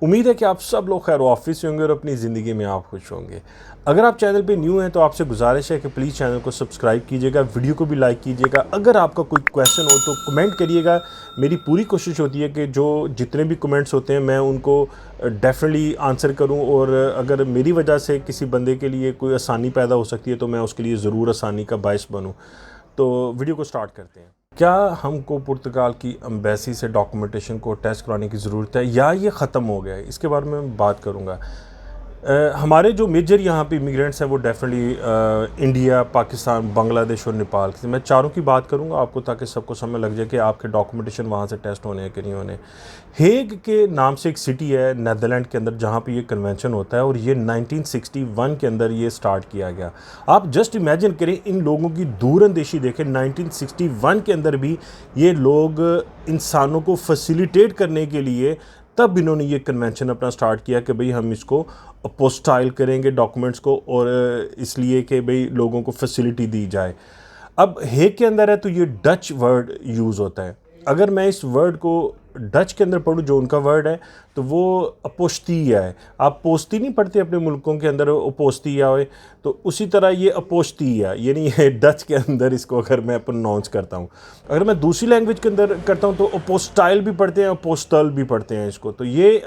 उम्मीद है कि आप सब लोग खैर ऑफिस होंगे और अपनी ज़िंदगी में आप खुश होंगे। अगर आप चैनल पे न्यू हैं तो आपसे गुजारिश है कि प्लीज़ चैनल को सब्सक्राइब कीजिएगा, वीडियो को भी लाइक कीजिएगा। अगर आपका कोई क्वेश्चन हो तो कमेंट करिएगा। मेरी पूरी कोशिश होती है कि जो जितने भी कमेंट्स होते हैं मैं उनको डेफिनेटली आंसर करूं, और अगर मेरी वजह से किसी बंदे के लिए कोई आसानी पैदा हो सकती है तो मैं उसके लिए ज़रूर आसानी का बायस बनूँ। तो वीडियो को स्टार्ट करते हैं। क्या हमको पुर्तगाल की एम्बेसी से डॉक्यूमेंटेशन को टेस्ट कराने की ज़रूरत है या ये ख़त्म हो गया है? इसके बारे में बात करूँगा। हमारे जो मेजर यहाँ पे इमिग्रेंट्स हैं वो डेफिनेटली इंडिया, पाकिस्तान, बांग्लादेश और नेपाल से, मैं चारों की बात करूँगा आपको ताकि सबको समझ लग जाए कि आपके डॉक्यूमेंटेशन वहाँ से टेस्ट होने हैं कि नहीं होने। हेग के नाम से एक सिटी है नेदरलैंड के अंदर जहाँ पे ये कन्वेंशन होता है, और ये 1961 के अंदर ये स्टार्ट किया गया। आप जस्ट इमेजिन करें, इन लोगों की दूरअंदेशी देखें। 1961 के अंदर भी ये लोग इंसानों को फैसिलिटेट करने के लिए तब इन्होंने ये कन्वेंशन अपना स्टार्ट किया कि भाई हम इसको अपोस्टाइल करेंगे डॉक्यूमेंट्स को, और इसलिए कि भाई लोगों को फैसिलिटी दी जाए। अब हेग के अंदर है तो ये डच वर्ड यूज़ होता है। अगर मैं इस वर्ड को डच के अंदर पढ़ूँ जो उनका वर्ड है तो वो अपोस्तिया है। आप पोस्ती नहीं पढ़ते अपने मुल्कों के अंदर अपोस्तिया हो, तो उसी तरह ये अपोस्तिया, यानी ये डच के अंदर इसको अगर मैं प्रोनाउंस करता हूँ। अगर मैं दूसरी लैंग्वेज के अंदर करता हूँ तो अपोस्टाइल भी पढ़ते हैं, अपोस्टल भी पढ़ते हैं इसको। तो ये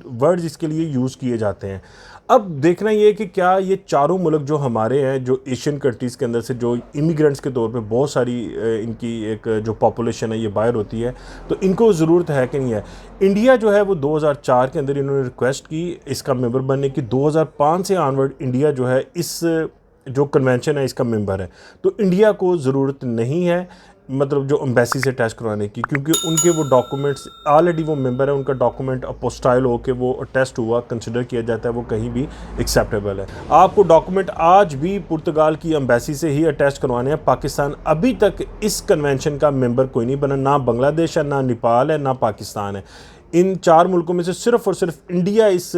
वर्ड्स इसके लिए यूज़ किए जाते हैं। अब देखना ये है कि क्या ये चारों मुल्क जो हमारे हैं, जो एशियन कंट्रीज़ के अंदर से जो इमिग्रेंट्स के तौर पे बहुत सारी इनकी एक जो पॉपुलेशन है ये बाहर होती है, तो इनको ज़रूरत है कि नहीं है। इंडिया जो है वो 2004 के अंदर इन्होंने रिक्वेस्ट की इसका मेंबर बनने की। 2005 से ऑनवर्ड इंडिया जो है इस जो कन्वेंशन है इसका मेंबर है। तो इंडिया को ज़रूरत नहीं है मतलब जो एम्बेसी से टेस्ट करवाने की, क्योंकि उनके वो डॉक्यूमेंट्स ऑलरेडी वो मेंबर है, उनका डॉक्यूमेंट अपोस्टाइल होकर वो टेस्ट हुआ, कंसिडर किया जाता है, वो कहीं भी एक्सेप्टेबल है। आपको डॉक्यूमेंट आज भी पुर्तगाल की एम्बेसी से ही अटैच करवाने हैं। पाकिस्तान अभी तक इस कन्वेंशन का मेंबर कोई नहीं बना, ना बांग्लादेश है, ना नेपाल है, ना पाकिस्तान है। इन चार मुल्कों में से सिर्फ और सिर्फ इंडिया इस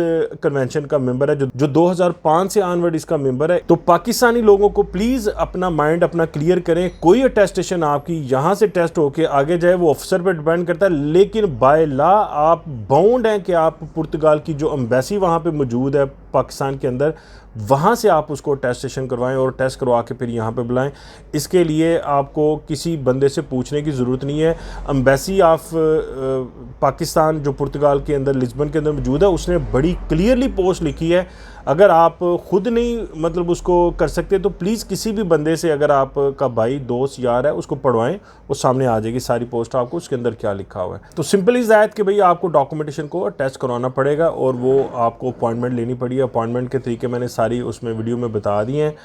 कन्वेंशन का मेंबर है, जो 2005 से ऑनवर्ड इसका मेंबर है। तो पाकिस्तानी लोगों को प्लीज़ अपना माइंड अपना क्लियर करें। कोई अटेस्टेशन आपकी यहाँ से टेस्ट होके आगे जाए वो ऑफिसर पर डिपेंड करता है, लेकिन बाय लॉ आप बाउंड हैं कि आप पुर्तगाल की जो एम्बेसी वहाँ पे मौजूद है पाकिस्तान के अंदर, वहाँ से आप उसको अटेस्टेशन करवाएं और टेस्ट करवा के फिर यहाँ पे बुलाएं। इसके लिए आपको किसी बंदे से पूछने की ज़रूरत नहीं है। एम्बेसी ऑफ पाकिस्तान जो पुर्तगाल के अंदर लिस्बन के अंदर मौजूद है उसने बड़ी क्लियरली पोस्ट लिखी है। अगर आप खुद नहीं मतलब उसको कर सकते तो प्लीज़ किसी भी बंदे से, अगर आपका भाई दोस्त यार है, उसको पढ़वाएं, वो सामने आ जाएगी सारी पोस्ट आपको उसके अंदर क्या लिखा हुआ है। तो सिंपल इज़ दैट कि भाई आपको डॉक्यूमेंटेशन को टेस्ट करवाना पड़ेगा और वो आपको अपॉइंटमेंट लेनी पड़ेगी। अपॉइंटमेंट के तरीके मैंने सारी उसमें वीडियो में बता दिए हैं,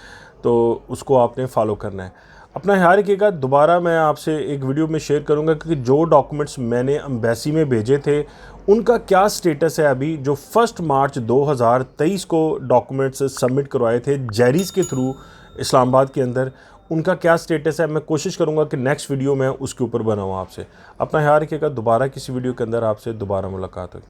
तो उसको आपने फॉलो करना है। अपना ख्याल रखिएगा। दोबारा मैं आपसे एक वीडियो में शेयर करूंगा कि जो डॉक्यूमेंट्स मैंने एम्बेसी में भेजे थे उनका क्या स्टेटस है अभी। जो 1 मार्च 2023 को डॉक्यूमेंट्स सबमिट करवाए थे जेरीज़ के थ्रू इस्लामाबाद के अंदर, उनका क्या स्टेटस है। मैं कोशिश करूंगा कि नेक्स्ट वीडियो में उसके ऊपर बनाऊँ आपसे। अपना ख्याल रखिएगा। दोबारा किसी वीडियो के अंदर आपसे दोबारा मुलाकात होगी।